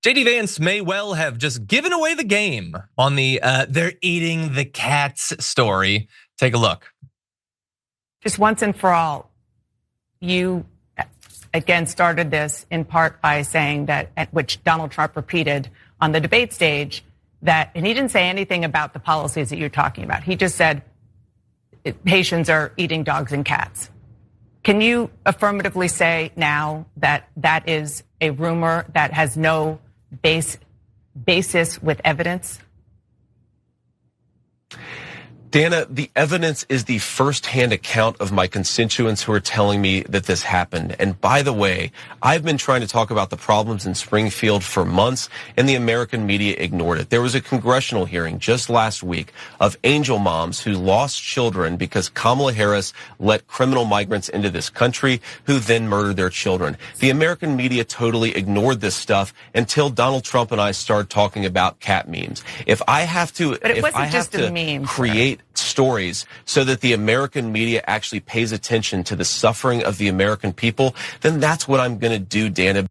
JD Vance may well have just given away the game on the they're eating the cats story. Take a look. Just once and for all, you again started this in part by saying that, at which Donald Trump repeated on the debate stage, that, and he didn't say anything about the policies that you're talking about. He just said Haitians are eating dogs and cats. Can you affirmatively say now that that is a rumor that has no basis with evidence? Dana, the evidence is the firsthand account of my constituents who are telling me that this happened. And by the way, I've been trying to talk about the problems in Springfield for months, and the American media ignored it. There was a congressional hearing just last week of angel moms who lost children because Kamala Harris let criminal migrants into this country who then murdered their children. The American media totally ignored this stuff until Donald Trump and I started talking about cat memes. If I have to, create stories so that the American media actually pays attention to the suffering of the American people, then that's what I'm going to do, Dana.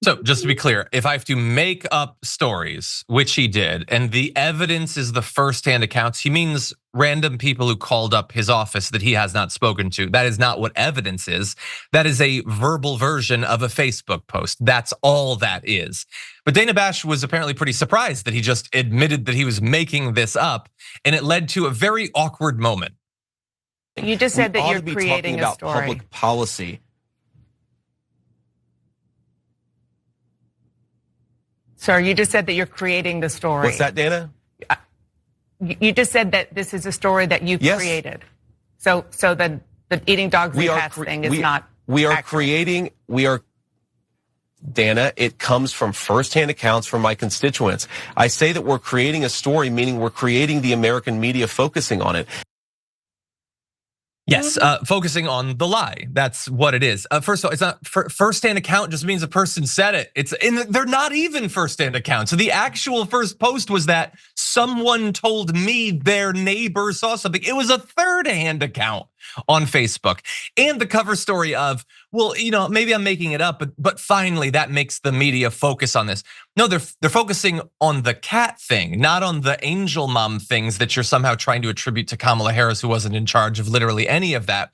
So just to be clear, if I have to make up stories, which he did, and the evidence is the firsthand accounts, he means random people who called up his office that he has not spoken to. That is not what evidence is. That is a verbal version of a Facebook post. That's all that is. But Dana Bash was apparently pretty surprised that he just admitted that he was making this up, and it led to a very awkward moment. You just said that you're creating a story. Public policy. Sir, you just said that you're creating the story. What's that, Dana? You just said that this is a story that you created. So the eating dogs and cats thing is not accurate. Dana, it comes from firsthand accounts from my constituents. I say that we're creating a story, meaning we're creating the American media focusing on it. Yes, focusing on the lie. That's what it is. First of all, it's not first-hand account. Just means a person said it. They're not even first-hand accounts. So the actual first post was that someone told me their neighbor saw something. It was a third-hand account on Facebook, and the cover story of, well, maybe I'm making it up, but finally that makes the media focus on this. No, they're focusing on the cat thing, not on the angel mom things that you're somehow trying to attribute to Kamala Harris, who wasn't in charge of literally any of that.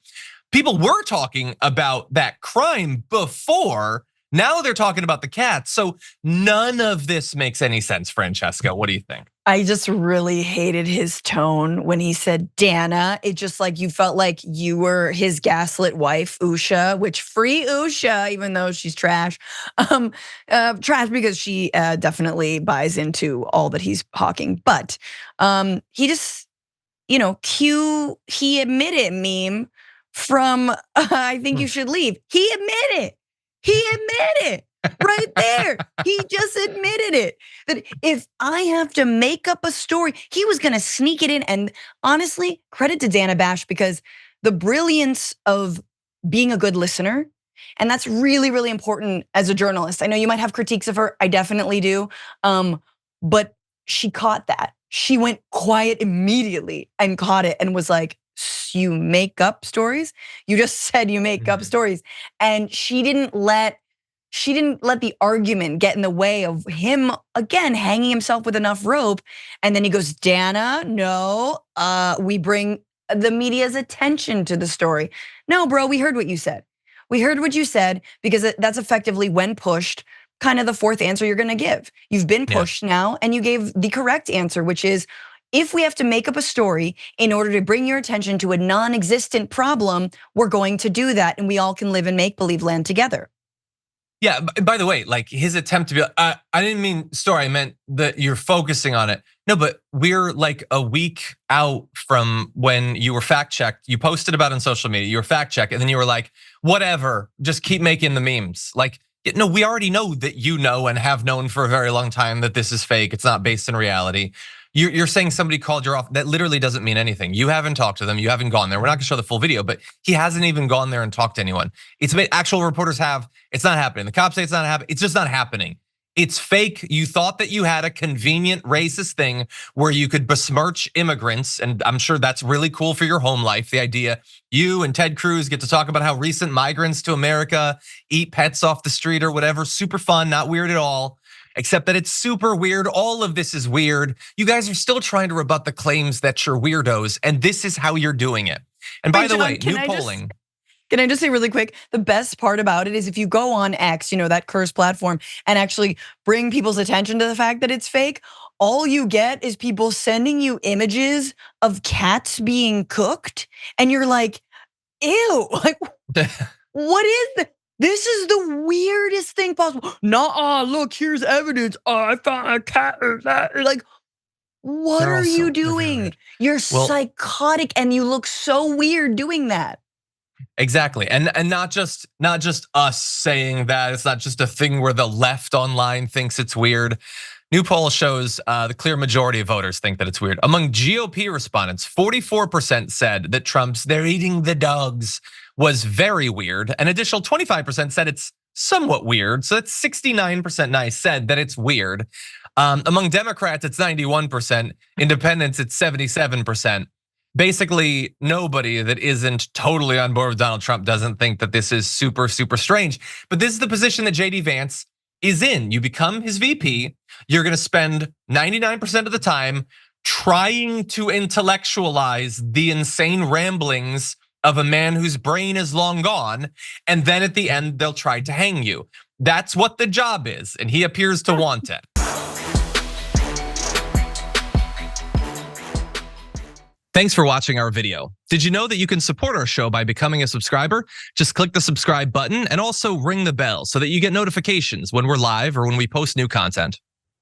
People were talking about that crime before. Now they're talking about the cats. So none of this makes any sense, Francesca. What do you think? I just really hated his tone when he said Dana. It just like you felt like you were his gaslit wife, Usha, which free Usha, even though she's trash. Trash because she definitely buys into all that he's hawking. But he just, he admitted meme from I think you should leave. He admitted it. Right there. He just admitted it. That if I have to make up a story, he was gonna sneak it in. And honestly, credit to Dana Bash, because the brilliance of being a good listener, and that's really, really important as a journalist. I know you might have critiques of her, I definitely do. But she caught that. She went quiet immediately and caught it and was like, you make up stories? You just said you make up stories. And she didn't let the argument get in the way of him, again, hanging himself with enough rope. And then he goes, Dana, no, we bring the media's attention to the story. No, bro, we heard what you said. We heard what you said, because that's effectively, when pushed, kind of the fourth answer you're gonna give. You've been pushed now, and you gave the correct answer, which is, if we have to make up a story in order to bring your attention to a non-existent problem, we're going to do that, and we all can live in make-believe land together. Yeah, by the way, like his attempt to be, I didn't mean story, I meant that you're focusing on it. No, but we're like a week out from when you were fact-checked. You posted about it on social media, you were fact-checked, and then you were like, whatever, just keep making the memes. Like, no, we already know that you know and have known for a very long time that this is fake, it's not based in reality. You're saying somebody called your office. That literally doesn't mean anything. You haven't talked to them. You haven't gone there. We're not gonna show the full video, but he hasn't even gone there and talked to anyone. It's actual reporters have. It's not happening. The cops say it's not happening. It's just not happening. It's fake. You thought that you had a convenient racist thing where you could besmirch immigrants, and I'm sure that's really cool for your home life. The idea you and Ted Cruz get to talk about how recent migrants to America eat pets off the street or whatever. Super fun, not weird at all, except that it's super weird. All of this is weird. You guys are still trying to rebut the claims that you're weirdos, and this is how you're doing it. And by the way, new polling. Can I just say really quick, the best part about it is if you go on X, that cursed platform, and actually bring people's attention to the fact that it's fake, all you get is people sending you images of cats being cooked, and you're like, ew, like, what is this? This is the weirdest thing possible. Nuh-uh, look, here's evidence. Oh, I found a cat or that. Like, what are you doing? You're psychotic, and you look so weird doing that. Exactly, and not just us saying that. It's not just a thing where the left online thinks it's weird. New poll shows the clear majority of voters think that it's weird. Among GOP respondents, 44% said that Trump's "they're eating the dogs" was very weird. An additional 25% said it's somewhat weird. So that's 69% nice said that it's weird. Among Democrats, it's 91%. Independents, it's 77%. Basically, nobody that isn't totally on board with Donald Trump doesn't think that this is super, super strange. But this is the position that JD Vance is in. You become his VP. You're going to spend 99% of the time trying to intellectualize the insane ramblings of a man whose brain is long gone. And then at the end, they'll try to hang you. That's what the job is. And he appears to want it. Thanks for watching our video. Did you know that you can support our show by becoming a subscriber? Just click the subscribe button and also ring the bell so that you get notifications when we're live or when we post new content.